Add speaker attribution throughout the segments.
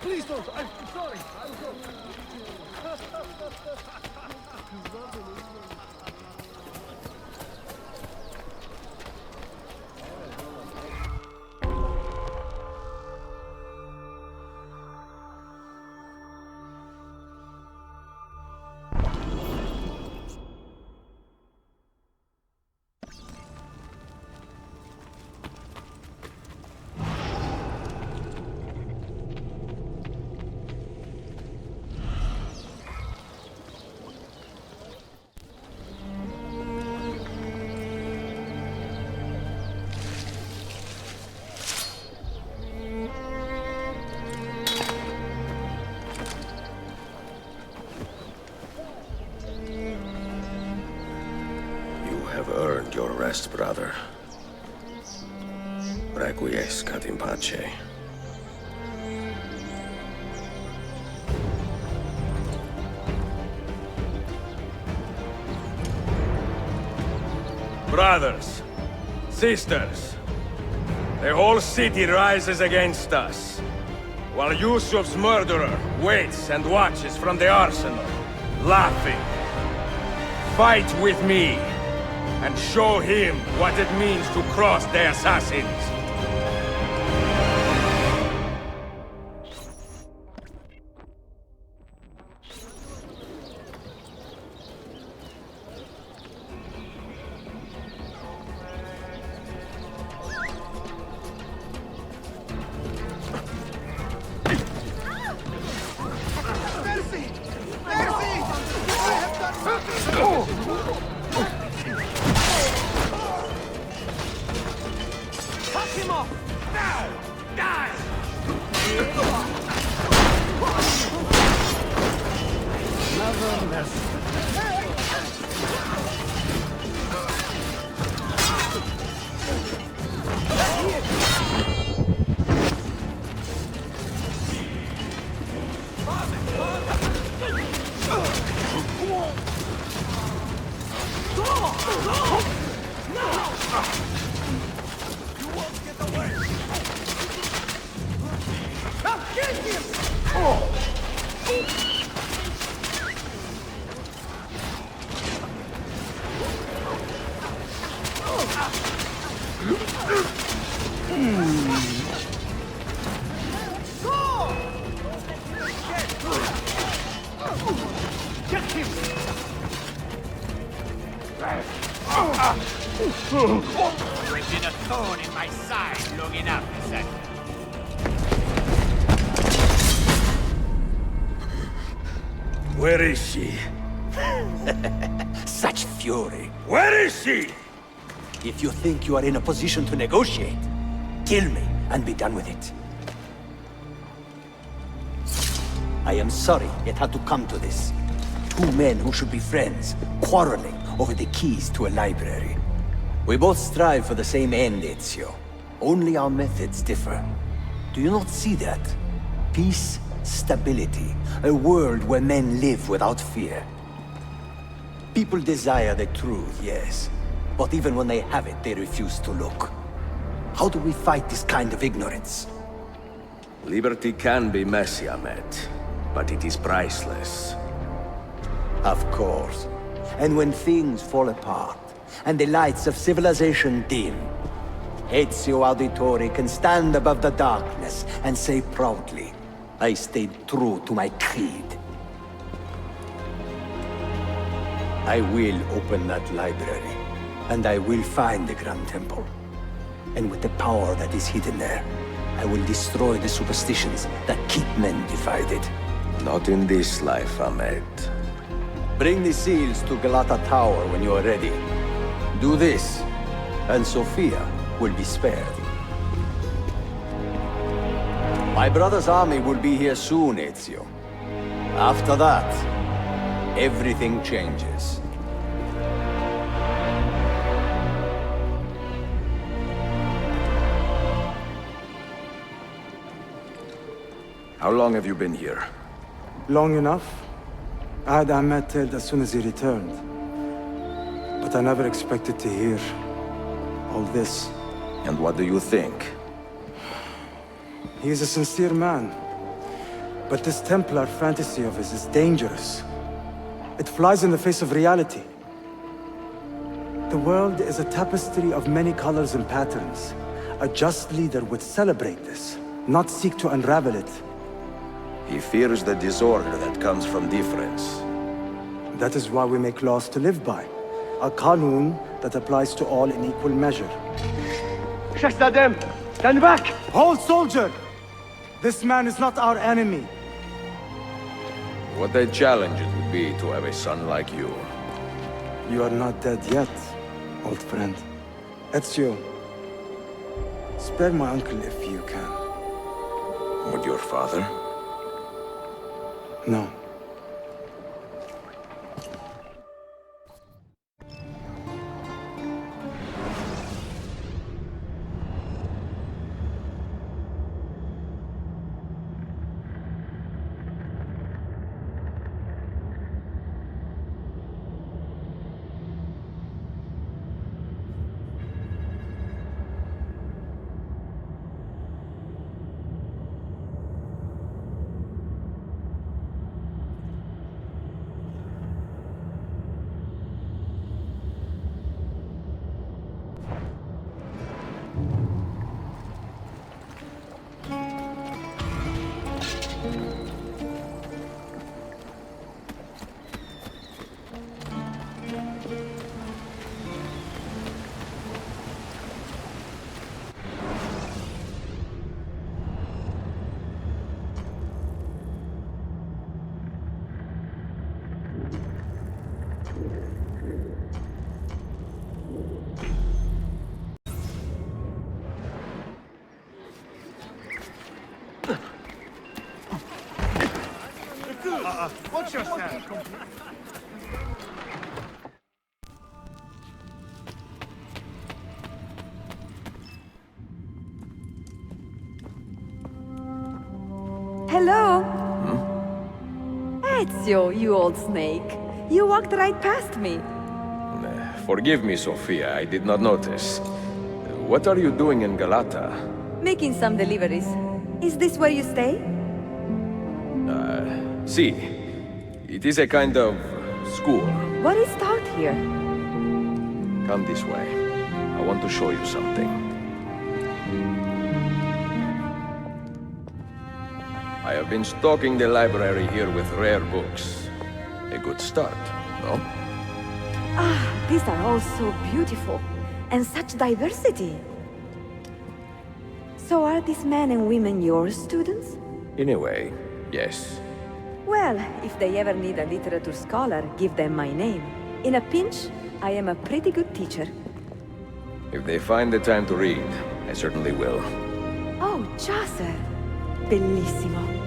Speaker 1: Please don't. I'm sorry. I'm sorry.
Speaker 2: Have earned your rest, brother. Requiescat in pace.
Speaker 3: Brothers, sisters, the whole city rises against us, while Yusuf's murderer waits and watches from the arsenal, laughing. Fight with me, and show him what it means to cross the assassins.
Speaker 1: Mercy! Mercy! I have done Cut him off! Now! Die! Never mercy.
Speaker 4: There's been a thorn in my side long enough, Seth.
Speaker 3: Where is she?
Speaker 4: Such fury.
Speaker 3: Where is she?
Speaker 4: If you think you are in a position to negotiate, kill me and be done with it. I am sorry it had to come to this. Two men who should be friends, quarreling over the keys to a library. We both strive for the same end, Ezio. Only our methods differ. Do you not see that? Peace, stability, a world where men live without fear. People desire the truth, yes. But even when they have it, they refuse to look. How do we fight this kind of ignorance?
Speaker 2: Liberty can be messy, Ahmed, but it is priceless.
Speaker 4: Of course. And when things fall apart, and the lights of civilization dim, Ezio Auditore can stand above the darkness and say proudly, I stayed true to my creed. I will open that library, and I will find the Grand Temple. And with the power that is hidden there, I will destroy the superstitions that keep men divided.
Speaker 2: Not in this life, Ahmed.
Speaker 4: Bring the seals to Galata Tower when you are ready. Do this, and Sofia will be spared. My brother's army will be here soon, Ezio. After that, everything changes.
Speaker 2: How long have you been here?
Speaker 5: Long enough. I had Ahmed killed as soon as he returned. But I never expected to hear all this.
Speaker 2: And what do you think?
Speaker 5: He is a sincere man. But this Templar fantasy of his is dangerous. It flies in the face of reality. The world is a tapestry of many colors and patterns. A just leader would celebrate this, not seek to unravel it.
Speaker 2: He fears the disorder that comes from difference.
Speaker 5: That is why we make laws to live by. A qanun that applies to all in equal measure.
Speaker 1: Shahzadem, stand back!
Speaker 5: Hold, soldier! This man is not our enemy.
Speaker 2: What a challenge it would be to have a son like you.
Speaker 5: You are not dead yet, old friend. Ezio, spare my uncle if you can.
Speaker 2: Would your father?
Speaker 5: No.
Speaker 1: Watch yourself!
Speaker 6: Hello? Ezio, you old snake. You walked right past me.
Speaker 2: Forgive me, Sophia, I did not notice. What are you doing in Galata?
Speaker 6: Making some deliveries. Is this where you stay?
Speaker 2: See, it is a kind of school.
Speaker 6: What is taught here?
Speaker 2: Come this way. I want to show you something. I have been stocking the library here with rare books. A good start, no?
Speaker 6: Ah, these are all so beautiful. And such diversity. So are these men and women your students?
Speaker 2: In a way, yes.
Speaker 6: Well, if they ever need a literature scholar, give them my name. In a pinch, I am a pretty good teacher.
Speaker 2: If they find the time to read, I certainly will.
Speaker 6: Oh, Chaucer. Bellissimo.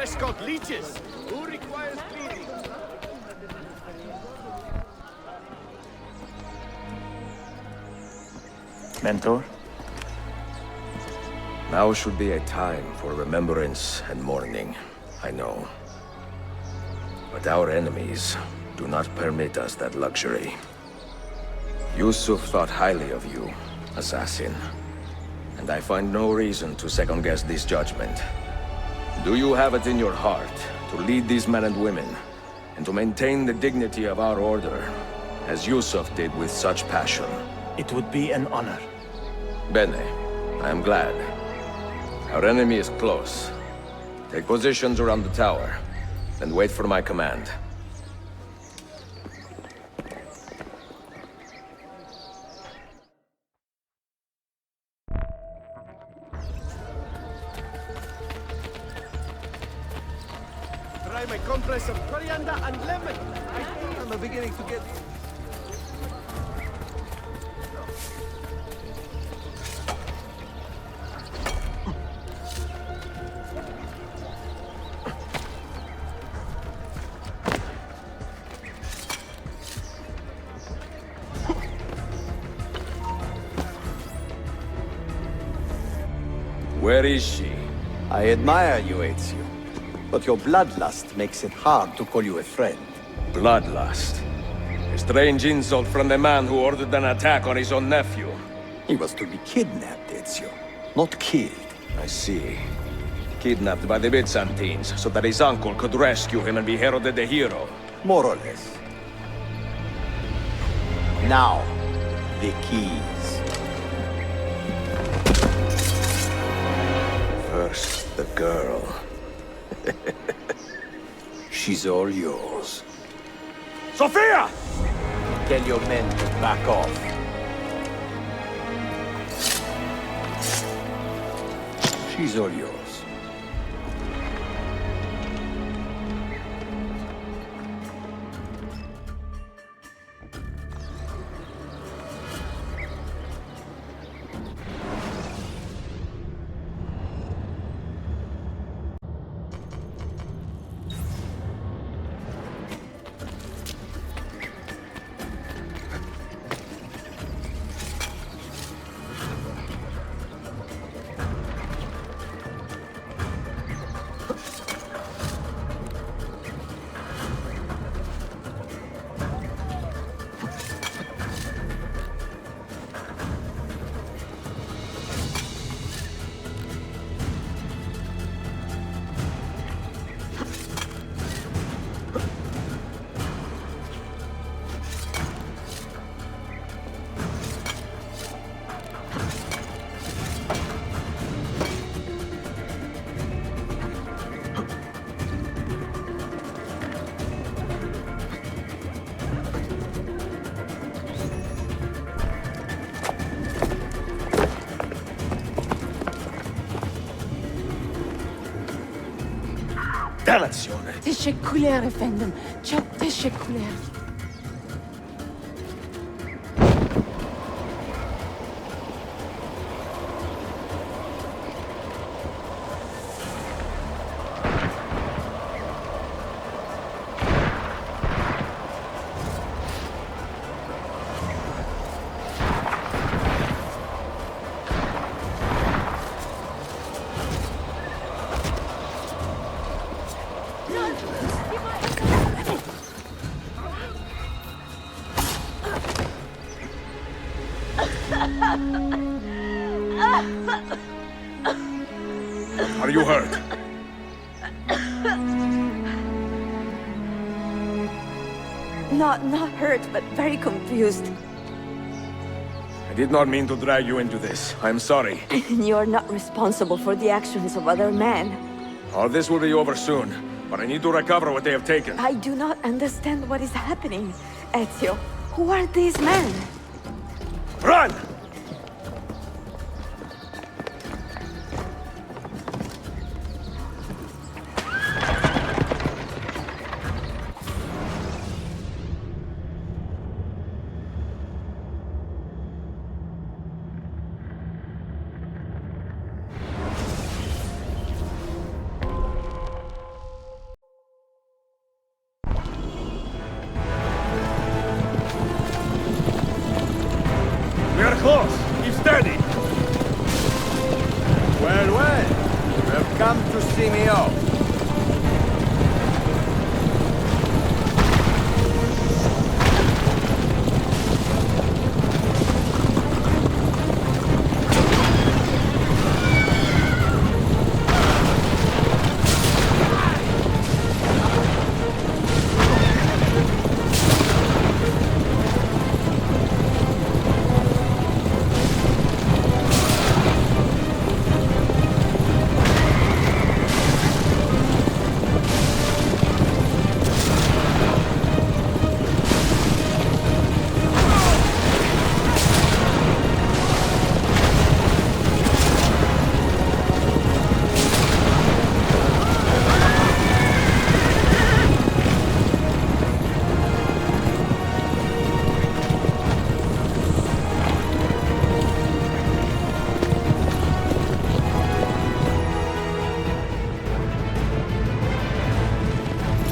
Speaker 1: fresh-caught leeches. Who requires cleaning?
Speaker 4: Mentor?
Speaker 2: Now should be a time for remembrance and mourning, I know. But our enemies do not permit us that luxury. Yusuf thought highly of you, assassin. And I find no reason to second-guess this judgment. Do you have it in your heart to lead these men and women, and to maintain the dignity of our order, as Yusuf did with such passion?
Speaker 4: It would be an honor.
Speaker 2: Bene, I am glad. Our enemy is close. Take positions around the tower, and wait for my command.
Speaker 1: Try my compress of coriander and lemon. I'm beginning to get...
Speaker 2: Where is she?
Speaker 4: I admire you, Ezio. But your bloodlust makes it hard to call you a friend.
Speaker 2: Bloodlust. A strange insult from the man who ordered an attack on his own nephew.
Speaker 4: He was to be kidnapped, Ezio, not killed.
Speaker 2: I see. Kidnapped by the Byzantines, so that his uncle could rescue him and be heralded a hero.
Speaker 4: More or less. Now, the keys.
Speaker 2: First, the girl.
Speaker 4: She's all yours.
Speaker 3: Sophia!
Speaker 4: Tell your men to back off. She's all yours.
Speaker 2: Dannazione!
Speaker 7: تشكلها efendim. Çok teşekkürler.
Speaker 3: Are you hurt?
Speaker 6: Not hurt, but very confused.
Speaker 3: I did not mean to drag you into this. I'm sorry.
Speaker 6: You're not responsible for the actions of other men.
Speaker 3: All this will be over soon, but I need to recover what they have taken.
Speaker 6: I do not understand what is happening. Ezio, who are these men?
Speaker 3: Run! close! Keep steady!
Speaker 1: Well, well. You have come to see me off.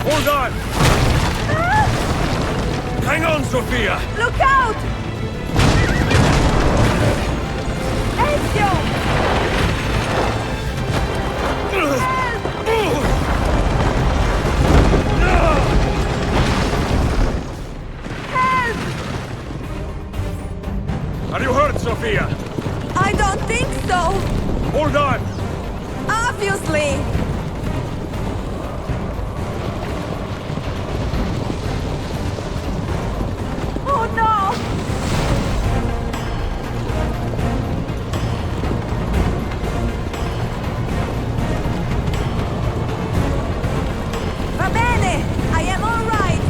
Speaker 3: Hold on! Hang on, Sophia!
Speaker 6: Look out! Ezio! Help!
Speaker 3: Are you hurt, Sophia?
Speaker 6: I don't think so!
Speaker 3: Hold on!
Speaker 6: Obviously! Oh no! Va bene! I am all right!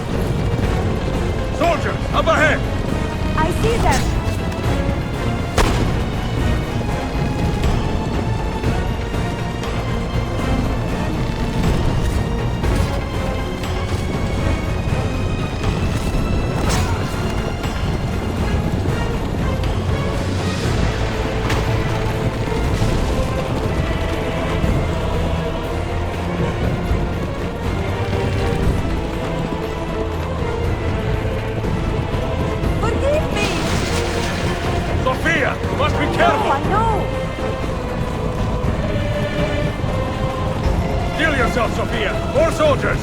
Speaker 3: Soldiers, up ahead!
Speaker 6: I see them! Forgive me!
Speaker 3: Sophia, you must be
Speaker 6: No,
Speaker 3: careful!
Speaker 6: I know!
Speaker 3: Kill yourself, Sophia! More soldiers!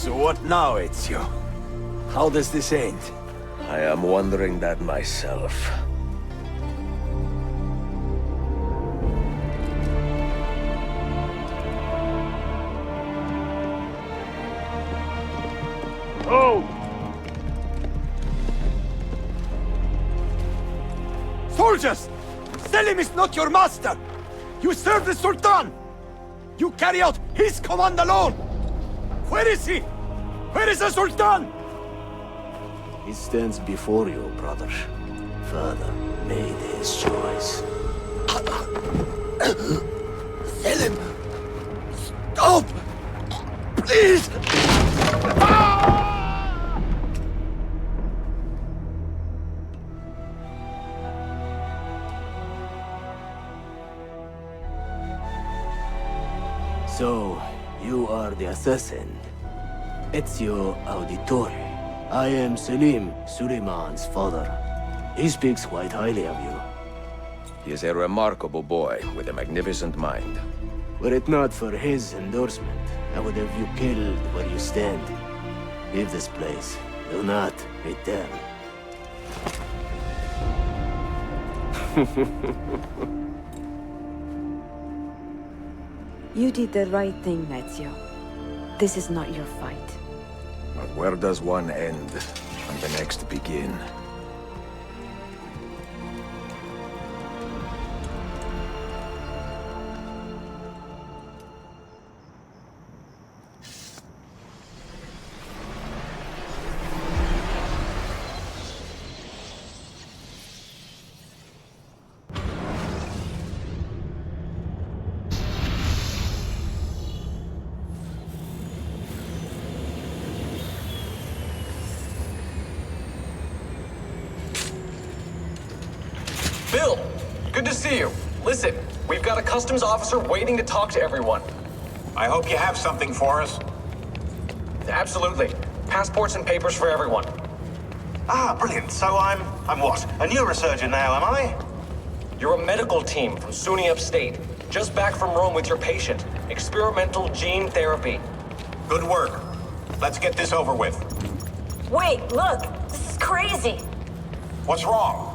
Speaker 4: So what now, Ezio? How does this end?
Speaker 2: I am wondering that myself.
Speaker 4: Soldiers! Selim is not your master! You serve the Sultan! You carry out his command alone! Where is he? Where is the Sultan?
Speaker 8: He stands before you, brother. Father made his choice.
Speaker 4: Selim! Stop! Please!
Speaker 8: So, you are the assassin. Ezio Auditore. I am Selim, Suleiman's father. He speaks quite highly of you.
Speaker 2: He is a remarkable boy with a magnificent mind.
Speaker 8: Were it not for his endorsement, I would have you killed where you stand. Leave this place. Do not return.
Speaker 6: You did the right thing, Ezio. This is not your fight.
Speaker 2: But where does one end and the next begin?
Speaker 9: Bill, good to see you. Listen, we've got a customs officer waiting to talk to everyone.
Speaker 10: I hope you have something for us.
Speaker 9: Absolutely. Passports and papers for everyone.
Speaker 10: Ah, brilliant. So I'm what? A neurosurgeon now, am I?
Speaker 9: You're a medical team from SUNY Upstate. Just back from Rome with your patient. Experimental gene therapy.
Speaker 10: Good work. Let's get this over with.
Speaker 11: Wait, look! This is crazy!
Speaker 10: What's wrong?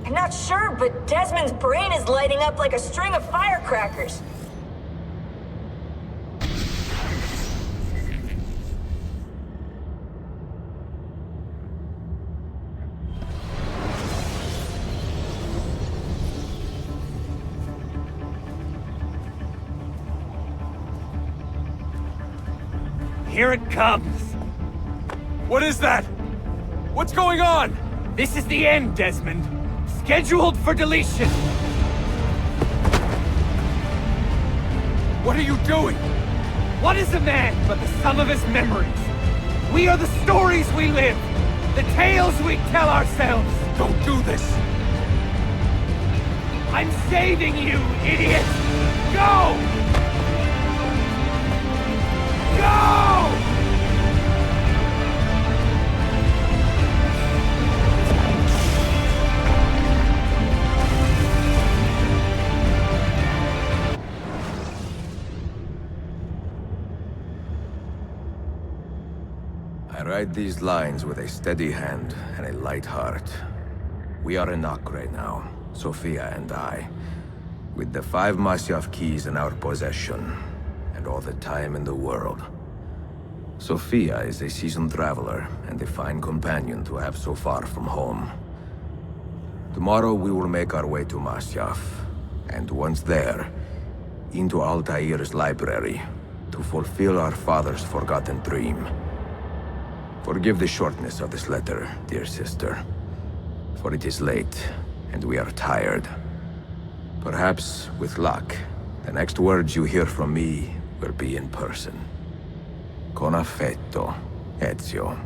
Speaker 11: I'm not sure, but Desmond's brain is lighting up like a string of firecrackers.
Speaker 12: Here it comes!
Speaker 3: What is that? What's going on?
Speaker 12: This is the end, Desmond. Scheduled for deletion.
Speaker 3: What are you doing?
Speaker 12: What is a man but the sum of his memories? We are the stories we live, the tales we tell ourselves.
Speaker 3: Don't do this!
Speaker 12: I'm saving you, idiot! Go! Go!
Speaker 2: I write these lines with a steady hand and a light heart. We are in Acre now, Sofia and I, with the 5 Masyaf keys in our possession, and all the time in the world. Sofia is a seasoned traveler and a fine companion to have so far from home. Tomorrow we will make our way to Masyaf, and once there, into Altair's library, to fulfill our father's forgotten dream. Forgive the shortness of this letter, dear sister, for it is late, and we are tired. Perhaps, with luck, the next words you hear from me will be in person. Con affetto, Ezio.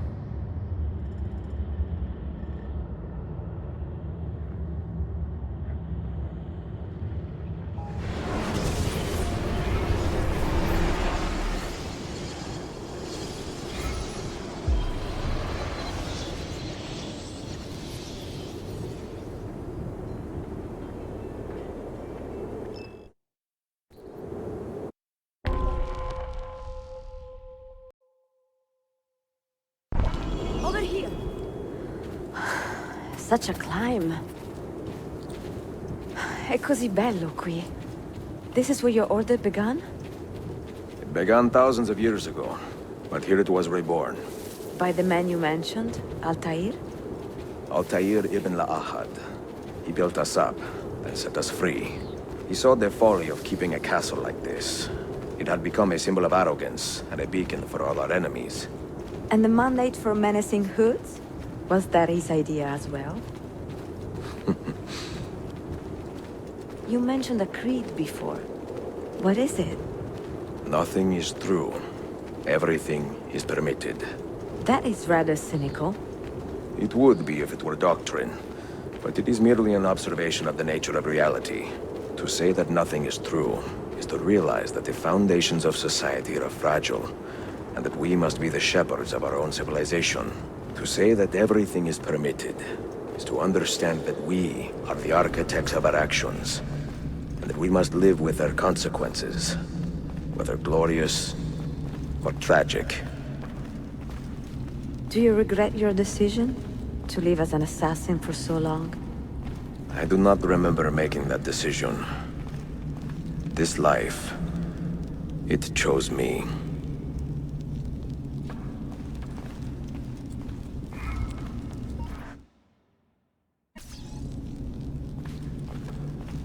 Speaker 6: Such a climb. È così bello qui. This is where your order began?
Speaker 2: It began thousands of years ago, but here it was reborn.
Speaker 6: By the man you mentioned, Altair?
Speaker 2: Altair ibn La'ahad. He built us up, then set us free. He saw the folly of keeping a castle like this. It had become a symbol of arrogance and a beacon for all our enemies.
Speaker 6: And the mandate for menacing hoods? Was that his idea as well? You mentioned a creed before. What is it?
Speaker 2: Nothing is true. Everything is permitted.
Speaker 6: That is rather cynical.
Speaker 2: It would be if it were doctrine, but it is merely an observation of the nature of reality. To say that nothing is true is to realize that the foundations of society are fragile, and that we must be the shepherds of our own civilization. To say that everything is permitted is to understand that we are the architects of our actions, and that we must live with their consequences, whether glorious or tragic.
Speaker 6: Do you regret your decision to live as an assassin for so long?
Speaker 2: I do not remember making that decision. This life, it chose me.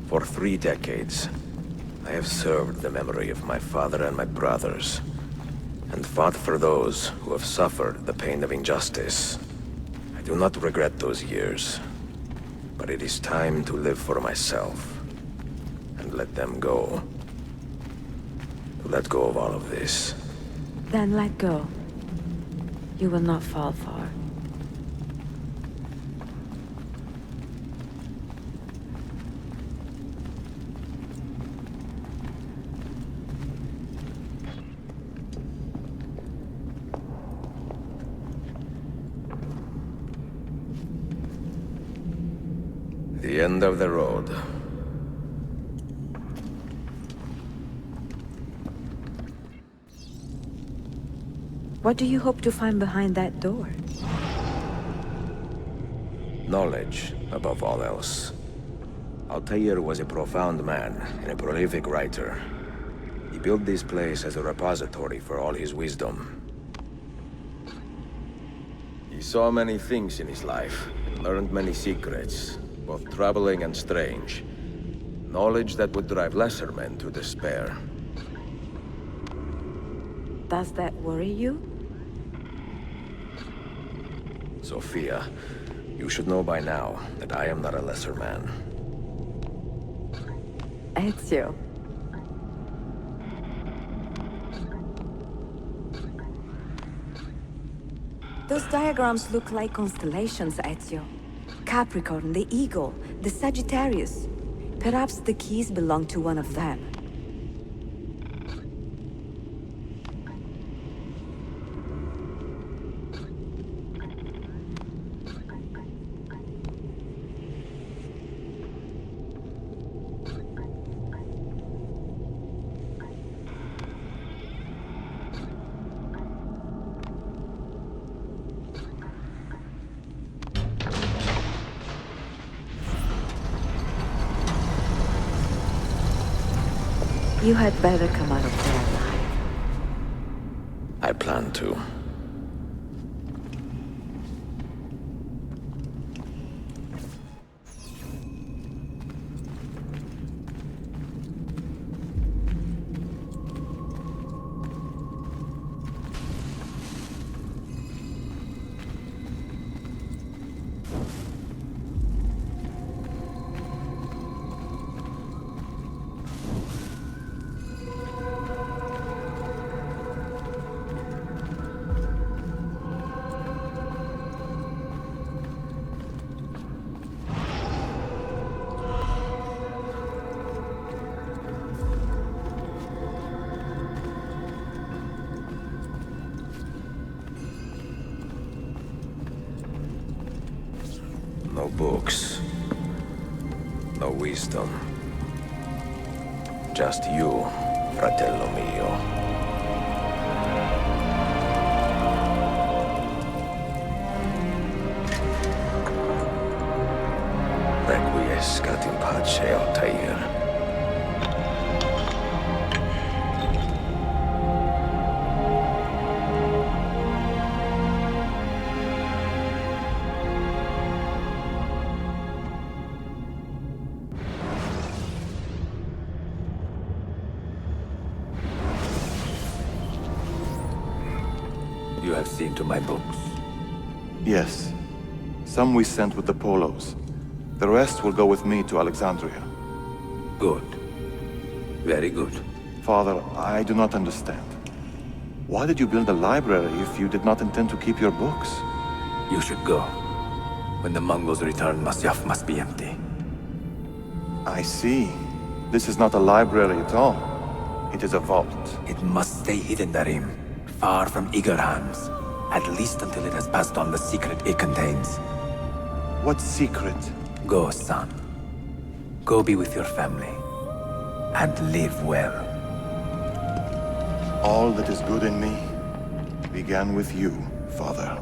Speaker 2: For 3 decades, I have served the memory of my father and my brothers, and fought for those who have suffered the pain of injustice. I do not regret those years, but it is time to live for myself, and let them go. To let go of all of this.
Speaker 6: Then let go. You will not fall far.
Speaker 2: The end of the road.
Speaker 6: What do you hope to find behind that door?
Speaker 2: Knowledge, above all else. Altair was a profound man and a prolific writer. He built this place as a repository for all his wisdom. He saw many things in his life, and learned many secrets, both troubling and strange. Knowledge that would drive lesser men to despair.
Speaker 6: Does that worry you?
Speaker 2: Sophia, you should know by now that I am not a lesser man.
Speaker 6: Ezio. Those diagrams look like constellations, Ezio. Capricorn, the Eagle, the Sagittarius. Perhaps the keys belong to one of them. You had better come out of there alive.
Speaker 2: I plan to. No books. No wisdom. Just you, fratello mio.
Speaker 4: You have seen to my books.
Speaker 13: Yes. Some we sent with the Polos. The rest will go with me to Alexandria.
Speaker 4: Good. Very good.
Speaker 13: Father, I do not understand. Why did you build a library if you did not intend to keep your books?
Speaker 4: You should go. When the Mongols return, Masyaf must be empty.
Speaker 13: I see. This is not a library at all. It is a vault.
Speaker 4: It must stay hidden, Darim. Far from eager hands. At least until it has passed on the secret it contains.
Speaker 13: What secret?
Speaker 4: Go, son. Go be with your family. And live well.
Speaker 13: All that is good in me began with you, Father.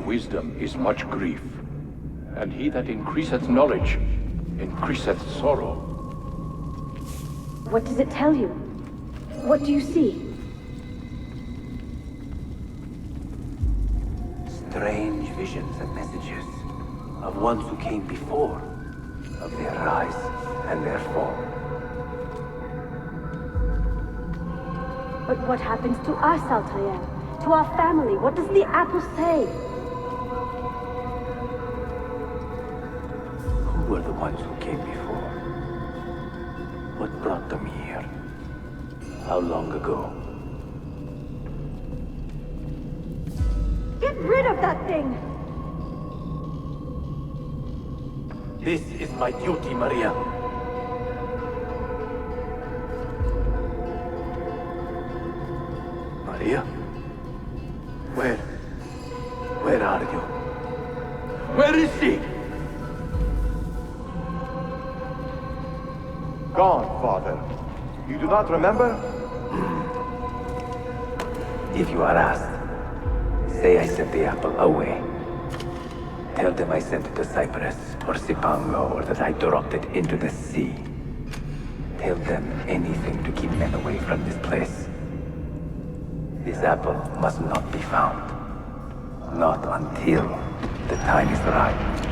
Speaker 14: Wisdom is much grief, and he that increaseth knowledge increaseth sorrow.
Speaker 15: What does it tell you? What do you see?
Speaker 4: Strange visions and messages of ones who came before, of their rise and their fall.
Speaker 15: But what happens to us, Altair? To our family? What does the apple say?
Speaker 4: Who were the ones who came before? What brought them here? How long ago?
Speaker 15: Get rid of that thing!
Speaker 4: This is my duty, Maria. Maria? Where are you? Where is she?
Speaker 13: Gone, Father. You do not remember?
Speaker 4: If you are asked, say I sent the apple away. Tell them I sent it to Cyprus or Cipango, or that I dropped it into the sea. Tell them anything to keep men away from this place. This apple must not be found. Not until the time is right.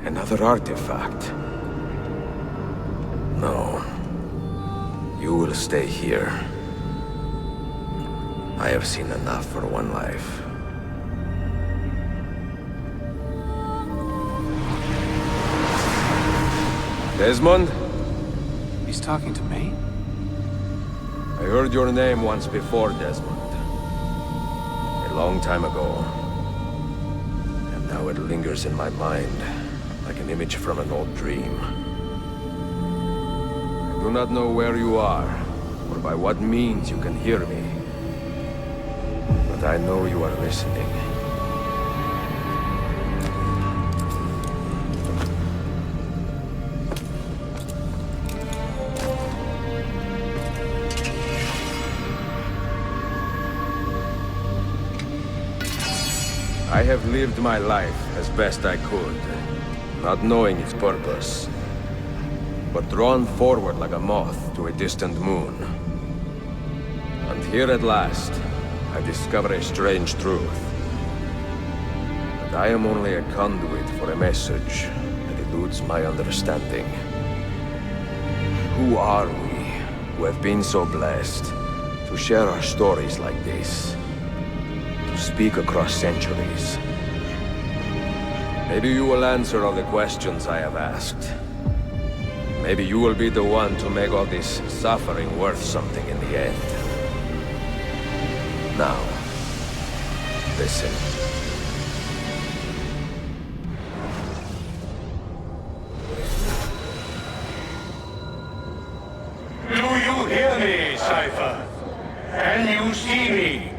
Speaker 2: Another artifact. No. You will stay here. I have seen enough for one life. Desmond?
Speaker 16: He's talking to me?
Speaker 2: I heard your name once before, Desmond. A long time ago. And now it lingers in my mind, like an image from an old dream. I do not know where you are, or by what means you can hear me. But I know you are listening.
Speaker 3: I have lived my life as best I could, not knowing its purpose, but drawn forward like a moth to a distant moon. And here at last, I discover a strange truth. That I am only a conduit for a message that eludes my understanding. Who are we, who have been so blessed to share our stories like this? To speak across centuries? Maybe you will answer all the questions I have asked. Maybe you will be the one to make all this suffering worth something in the end. Now, listen.
Speaker 17: Do you hear me, Cypher? Can you see me?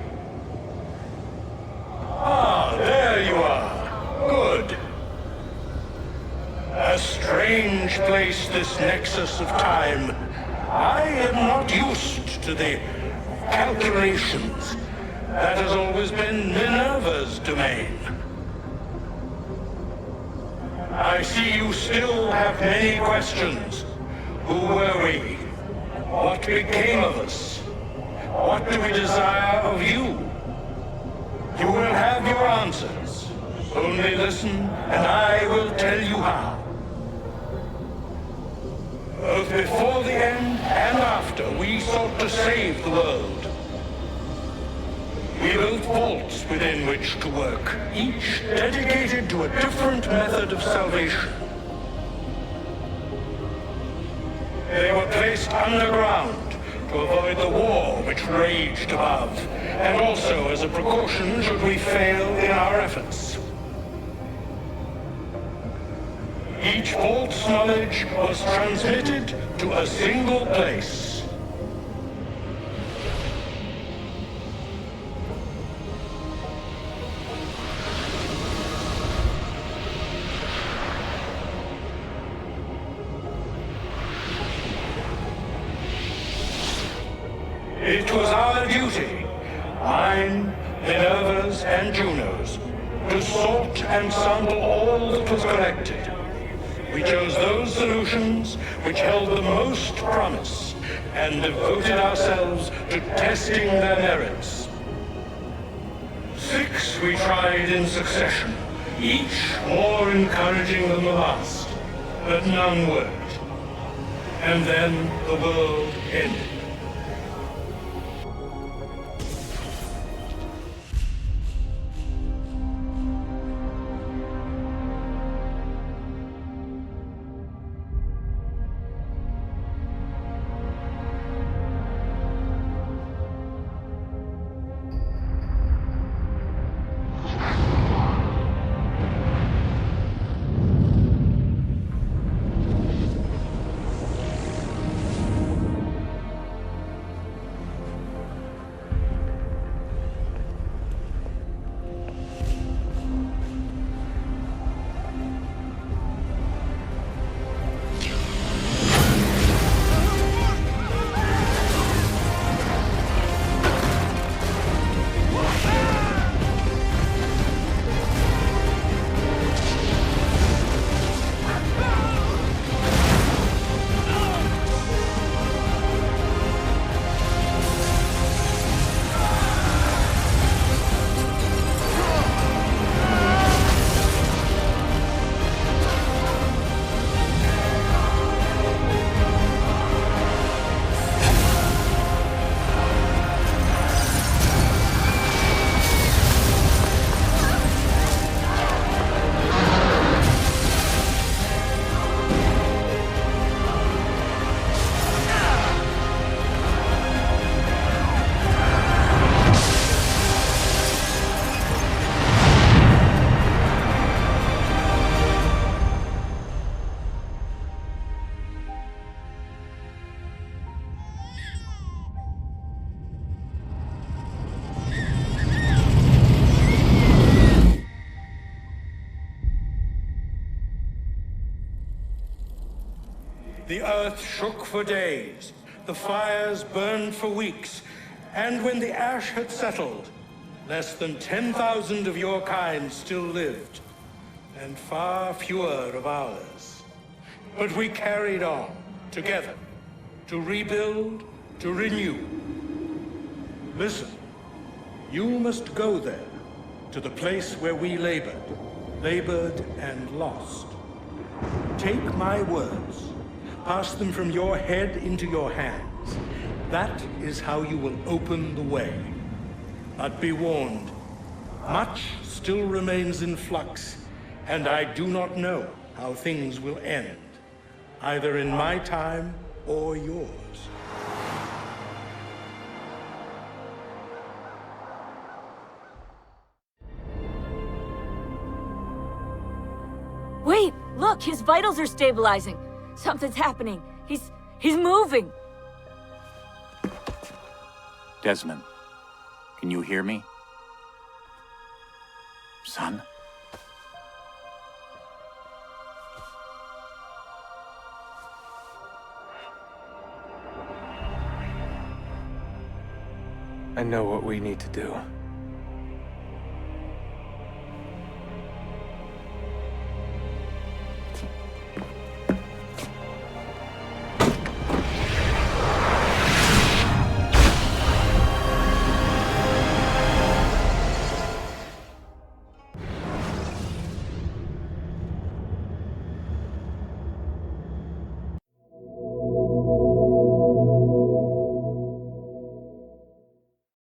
Speaker 17: Ah, there you are. Good. A strange place, this nexus of time. I am not used to the calculations. That has always been Minerva's domain. I see you still have many questions. Who were we? What became of us? What do we desire of you? You will have your answers. Only listen, and I will tell you how. Both before the end and after, we sought to save the world. We built vaults within which to work, each dedicated to a different method of salvation. They were placed underground to avoid the war which raged above, and also as a precaution should we fail in our efforts. Each vault's knowledge was transmitted to a single place. It was our duty, mine, Minerva's, and Juno's, to sort and sample all that was collected. We chose those solutions which held the most promise, and devoted ourselves to testing their merits. 6 we tried in succession, each more encouraging than the last, but none worked. And then the world ended. The earth shook for days, the fires burned for weeks, and when the ash had settled, less than 10,000 of your kind still lived, and far fewer of ours. But we carried on, together, to rebuild, to renew. Listen, you must go there, to the place where we labored and lost. Take my words, pass them from your head into your hands. That is how you will open the way. But be warned, much still remains in flux, and I do not know how things will end, either in my time or yours.
Speaker 11: Wait, look, his vitals are stabilizing. Something's happening. He's moving.
Speaker 16: Desmond, can you hear me? Son?
Speaker 18: I know what we need to do.